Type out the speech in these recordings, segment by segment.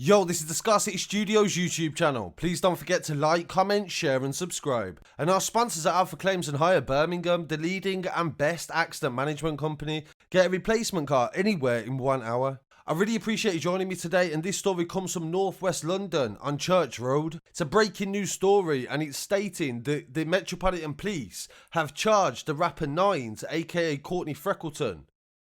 Yo, this is the Scarcity Studios YouTube channel. Please don't forget to like, comment, share and subscribe. And our sponsors are Alpha Claims and Hire Birmingham, the leading and best accident management company. Get a replacement car anywhere in 1 hour. I really appreciate you joining me today, and this story comes from northwest London on Church Road. It's a breaking news story, and it's stating that the Metropolitan Police have charged the rapper Nines, aka Courtney Freckleton,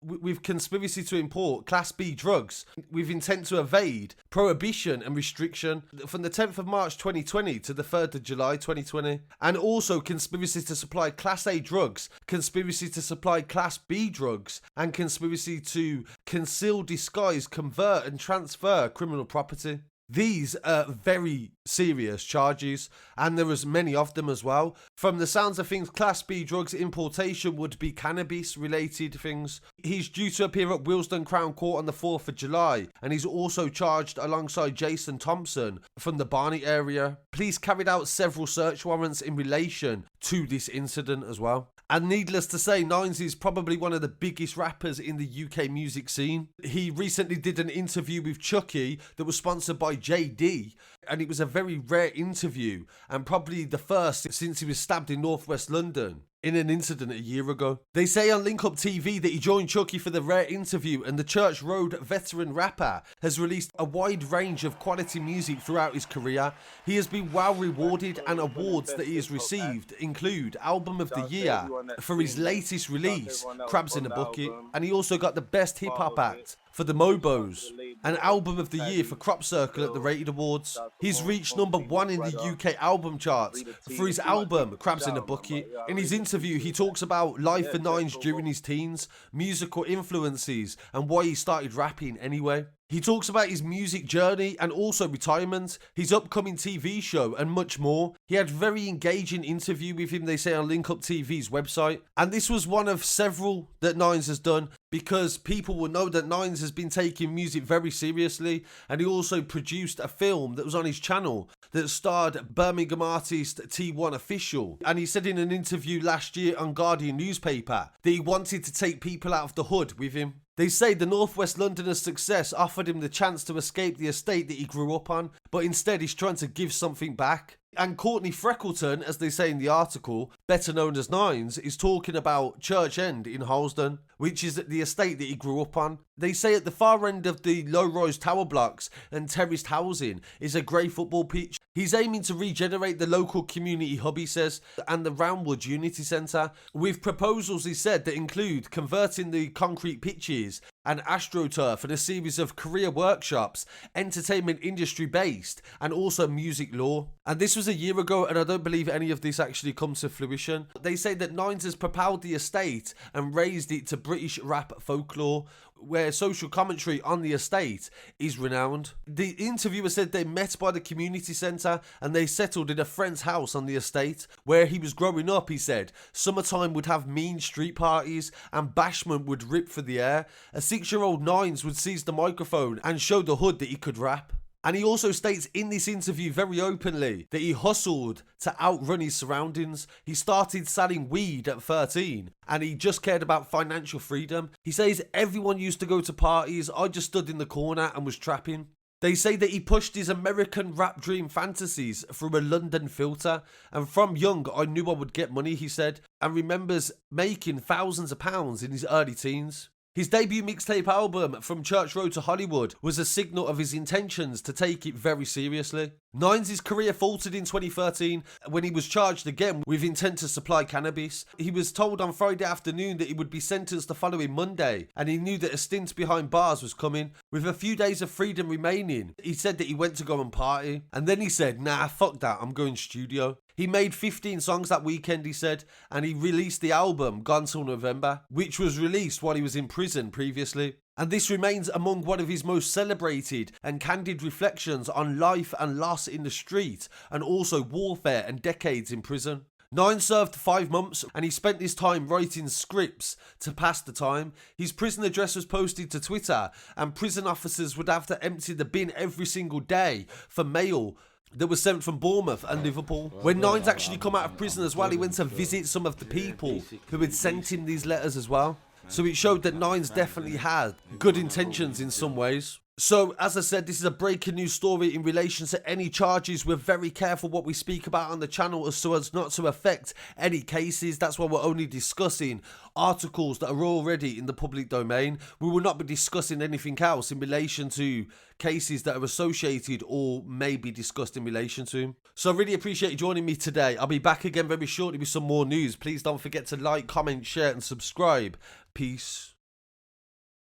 with conspiracy to import Class B drugs with intent to evade prohibition and restriction from the 10th of March 2020 to the 3rd of July 2020, and also conspiracy to supply Class A drugs, conspiracy to supply Class B drugs, and conspiracy to conceal, disguise, convert and transfer criminal property. These are very serious charges, and there was many of them as well. From the sounds of things, Class B drugs importation would be cannabis related things. He's due to appear at Willesden Crown Court on the 4th of July, and he's also charged alongside Jason Thompson from the Barnet area. Police carried out several search warrants in relation to this incident as well. And needless to say, Nines is probably one of the biggest rappers in the UK music scene. He recently did an interview with Chucky that was sponsored by JD, and it was a very rare interview, and probably the first since he was stabbed in northwest London in an incident a year ago. They say on Link Up TV that he joined Chucky for the rare interview, and the Church Road veteran rapper has released a wide range of quality music throughout his career. He has been well rewarded, and awaards that he has received include Album of the Year for his latest release, Crabs in a Bucket, and he also got the Best Hip Hop Act for the Mobos, an Album of the Year for Crop Circle at the Rated Awards. He's reached #1 in the UK album charts for his album Crabs in a Bucket. In his interview, he talks about life for Nines during his teens, musical influences, and why he started rapping anyway. He talks about his music journey and also retirement, his upcoming TV show and much more. He had a very engaging interview with him, they say, on Link Up TV's website. And this was one of several that Nines has done, because people will know that Nines has been taking music very seriously, and he also produced a film that was on his channel that starred Birmingham artist T1 Official. And he said in an interview last year on Guardian newspaper that he wanted to take people out of the hood with him. They say the Northwest Londoner's success offered him the chance to escape the estate that he grew up on, but instead he's trying to give something back. And Courtney Freckleton, as they say in the article, better known as Nines, is talking about Church End in Willesden, which is the estate that he grew up on. They say at the far end of the low-rise tower blocks and terraced housing is a grey football pitch. He's aiming to regenerate the local community hub, he says, and the Roundwood Unity Centre, with proposals, he said, that include converting the concrete pitches and astroturf and a series of career workshops, entertainment industry based, and also music law. And this was a year ago, and I don't believe any of this actually comes to fruition. They say that Nines has propelled the estate and raised it to British rap folklore, where social commentary on the estate is renowned. The interviewer said they met by the community centre and they settled in a friend's house on the estate. Where he was growing up, he said, summertime would have mean street parties and bashment would rip for the air. A 6-year-old Nines would seize the microphone and show the hood that he could rap. And he also states in this interview very openly that he hustled to outrun his surroundings. He started selling weed at 13 and he just cared about financial freedom. He says, everyone used to go to parties, I just stood in the corner and was trapping. They say that he pushed his American rap dream fantasies through a London filter, and from young I knew I would get money, he said, and remembers making thousands of pounds in his early teens. His debut mixtape album, From Church Road to Hollywood, was a signal of his intentions to take it very seriously. Nines' career faltered in 2013 when he was charged again with intent to supply cannabis. He was told on Friday afternoon that he would be sentenced the following Monday, and he knew that a stint behind bars was coming. With a few days of freedom remaining, he said that he went to go and party, and then he said, nah, fuck that, I'm going studio. He made 15 songs that weekend, he said, and he released the album Gone Till November, which was released while he was in prison previously. And this remains among one of his most celebrated and candid reflections on life and loss in the street, and also warfare and decades in prison. Nines served 5 months and he spent his time writing scripts to pass the time. His prison address was posted to Twitter, and prison officers would have to empty the bin every single day for mail that was sent from Bournemouth and Liverpool. When Nines actually come out of prison as well, he went to visit some of the people who had sent him these letters as well. So it showed that Nines definitely had good intentions in some ways. So, as I said, this is a breaking news story in relation to any charges. We're very careful what we speak about on the channel so as not to affect any cases. That's why we're only discussing articles that are already in the public domain. We will not be discussing anything else in relation to cases that are associated or may be discussed in relation to. So I really appreciate you joining me today. I'll be back again very shortly with some more news. Please don't forget to like, comment, share and subscribe. Peace.